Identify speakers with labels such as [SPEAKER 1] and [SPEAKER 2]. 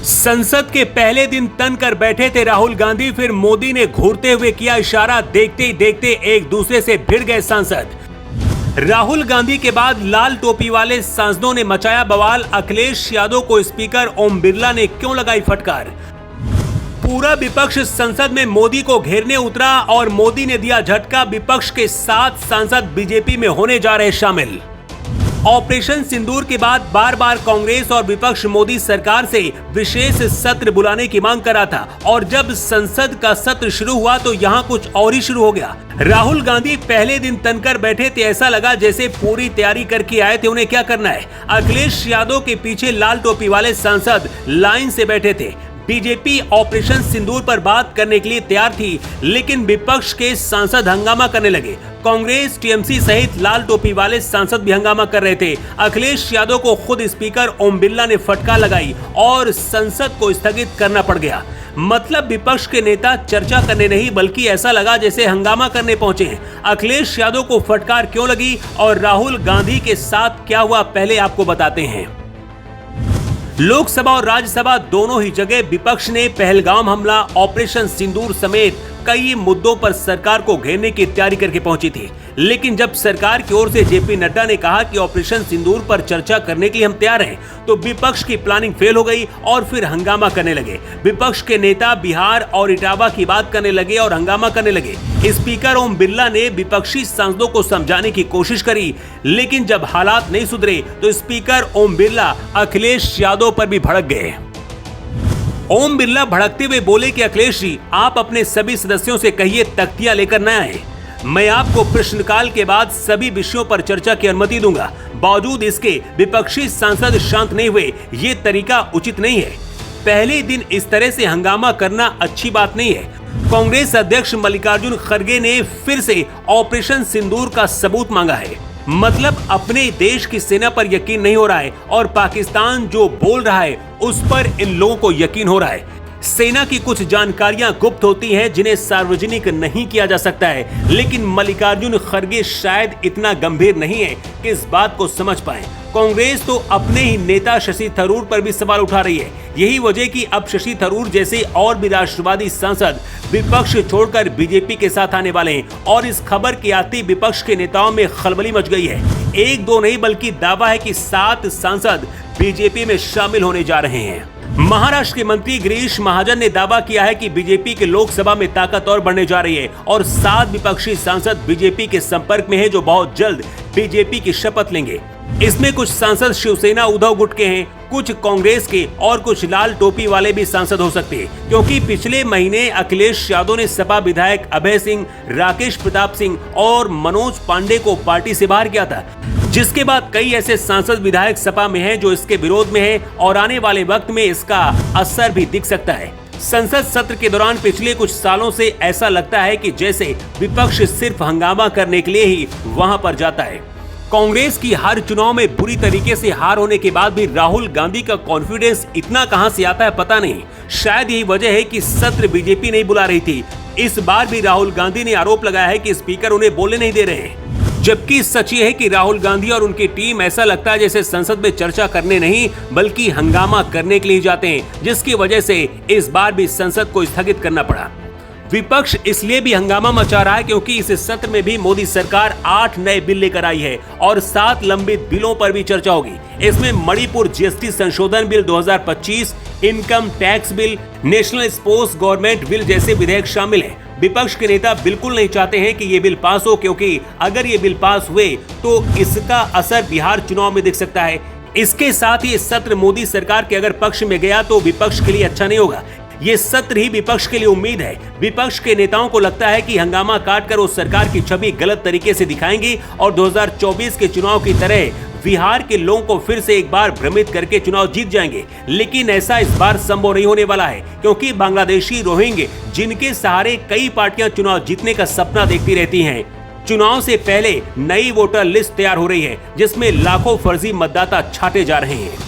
[SPEAKER 1] संसद के पहले दिन तन कर बैठे थे राहुल गांधी, फिर मोदी ने घूरते हुए किया इशारा, देखते ही देखते एक दूसरे से भिड़ गए सांसद। राहुल गांधी के बाद लाल टोपी वाले सांसदों ने मचाया बवाल, अखिलेश यादव को स्पीकर ओम बिरला ने क्यों लगाई फटकार। पूरा विपक्ष संसद में मोदी को घेरने उतरा और मोदी ने दिया झटका, विपक्ष के 7 सांसद बीजेपी में होने जा रहे शामिल। ऑपरेशन सिंदूर के बाद बार बार कांग्रेस और विपक्ष मोदी सरकार से विशेष सत्र बुलाने की मांग कर रहा था और जब संसद का सत्र शुरू हुआ तो यहाँ कुछ और ही शुरू हो गया। राहुल गांधी पहले दिन तनकर बैठे थे, ऐसा लगा जैसे पूरी तैयारी करके आए थे, उन्हें क्या करना है। अखिलेश यादव के पीछे लाल टोपी वाले सांसद लाइन से बैठे थे। बीजेपी ऑपरेशन सिंदूर पर बात करने के लिए तैयार थी, लेकिन विपक्ष के सांसद हंगामा करने लगे। कांग्रेस, टीएमसी सहित लाल टोपी वाले सांसद भी हंगामा कर रहे थे। अखिलेश यादव को खुद स्पीकर ओम बिरला ने फटकार लगाई और संसद को स्थगित करना पड़ गया। मतलब विपक्ष के नेता चर्चा करने नहीं बल्कि ऐसा लगा जैसे हंगामा करने पहुंचे हैं। अखिलेश यादव को फटकार क्यों लगी और राहुल गांधी के साथ क्या हुआ, पहले आपको बताते हैं। लोकसभा और राज्यसभा दोनों ही जगह विपक्ष ने पहलगाम हमला, ऑपरेशन सिंदूर समेत कई मुद्दों पर सरकार को घेरने की तैयारी करके पहुंची थी। लेकिन जब सरकार की ओर से जेपी नड्डा ने कहा कि ऑपरेशन सिंदूर पर चर्चा करने के लिए हम तैयार हैं, तो विपक्ष की प्लानिंग फेल हो गई और फिर हंगामा करने लगे। विपक्ष के नेता बिहार और इटावा की बात करने लगे और हंगामा करने लगे। स्पीकर ओम बिरला ने विपक्षी सांसदों को समझाने की कोशिश करी, लेकिन जब हालात नहीं सुधरे तो स्पीकर ओम बिरला अखिलेश यादव पर भी भड़क गए। ओम बिरला भड़कते हुए बोले कि अखिलेश जी, आप अपने सभी सदस्यों से कहिए तख्तियां लेकर न आए। मैं आपको प्रश्नकाल के बाद सभी विषयों पर चर्चा की अनुमति दूंगा। बावजूद इसके विपक्षी सांसद शांत नहीं हुए, ये तरीका उचित नहीं है। पहले दिन इस तरह से हंगामा करना अच्छी बात नहीं है। कांग्रेस अध्यक्ष मल्लिकार्जुन खड़गे ने फिर से ऑपरेशन सिंदूर का सबूत मांगा है। मतलब अपने देश की सेना पर यकीन नहीं हो रहा है और पाकिस्तान जो बोल रहा है उस पर इन लोगों को यकीन हो रहा है। सेना की कुछ जानकारियां गुप्त होती हैं जिन्हें सार्वजनिक नहीं किया जा सकता है, लेकिन मल्लिकार्जुन खड़गे शायद इतना गंभीर नहीं है कि इस बात को समझ पाए। कांग्रेस तो अपने ही नेता शशि थरूर पर भी सवाल उठा रही है। यही वजह कि अब शशि थरूर जैसे और भी राष्ट्रवादी सांसद विपक्ष छोड़कर बीजेपी के साथ आने वाले हैं और इस खबर के आते विपक्ष के नेताओं में खलबली मच गई है। एक दो नहीं बल्कि दावा है कि 7 सांसद बीजेपी में शामिल होने जा रहे हैं। महाराष्ट्र के मंत्री गिरीश महाजन ने दावा किया है कि बीजेपी के लोकसभा में ताकत और बढ़ने जा रही है और 7 विपक्षी सांसद बीजेपी के संपर्क में हैं जो बहुत जल्द बीजेपी की शपथ लेंगे। इसमें कुछ सांसद शिवसेना उद्धव गुट के हैं, कुछ कांग्रेस के और कुछ लाल टोपी वाले भी सांसद हो सकते हैं, क्योंकि पिछले महीने अखिलेश यादव ने सपा विधायक अभय सिंह, राकेश प्रताप सिंह और मनोज पांडे को पार्टी से बाहर किया था, जिसके बाद कई ऐसे सांसद विधायक सपा में हैं जो इसके विरोध में हैं और आने वाले वक्त में इसका असर भी दिख सकता है। संसद सत्र के दौरान पिछले कुछ सालों से ऐसा लगता है कि जैसे विपक्ष सिर्फ हंगामा करने के लिए ही वहां पर जाता है। कांग्रेस की हर चुनाव में बुरी तरीके से हार होने के बाद भी राहुल गांधी का कॉन्फिडेंस इतना कहां से आता है पता नहीं। शायद यही वजह है कि सत्र बीजेपी नहीं बुला रही थी। इस बार भी राहुल गांधी ने आरोप लगाया है कि स्पीकर उन्हें बोलने नहीं दे रहे हैं, जबकि सच ये है कि राहुल गांधी और उनकी टीम ऐसा लगता है जैसे संसद में चर्चा करने नहीं बल्कि हंगामा करने के लिए जाते हैं, जिसकी वजह से इस बार भी संसद को स्थगित करना पड़ा। विपक्ष इसलिए भी हंगामा मचा रहा है क्योंकि इस सत्र में भी मोदी सरकार 8 नए बिल लेकर आई है और 7 लंबित बिलों पर भी चर्चा होगी। इसमें मणिपुर जीएसटी संशोधन bill 2025, income tax bill, national sports government bill जैसे विधेयक शामिल हैं। विपक्ष के नेता बिल्कुल नहीं चाहते हैं कि ये बिल पास हो, क्योंकि अगर ये बिल पास हुए तो इसका असर बिहार चुनाव में दिख सकता है। इसके साथ ही सत्र मोदी सरकार के अगर पक्ष में गया तो विपक्ष के लिए अच्छा नहीं होगा। ये सत्र ही विपक्ष के लिए उम्मीद है। विपक्ष के नेताओं को लगता है कि हंगामा काटकर वो सरकार की छवि गलत तरीके से दिखाएंगे और 2024 के चुनाव की तरह बिहार के लोगों को फिर से एक बार भ्रमित करके चुनाव जीत जाएंगे। लेकिन ऐसा इस बार संभव नहीं होने वाला है, क्योंकि बांग्लादेशी रोहिंग्या जिनके सहारे कई पार्टियां चुनाव जीतने का सपना देखती रहती हैं, चुनाव से पहले नई वोटर लिस्ट तैयार हो रही है जिसमें लाखों फर्जी मतदाता छांटे जा रहे हैं।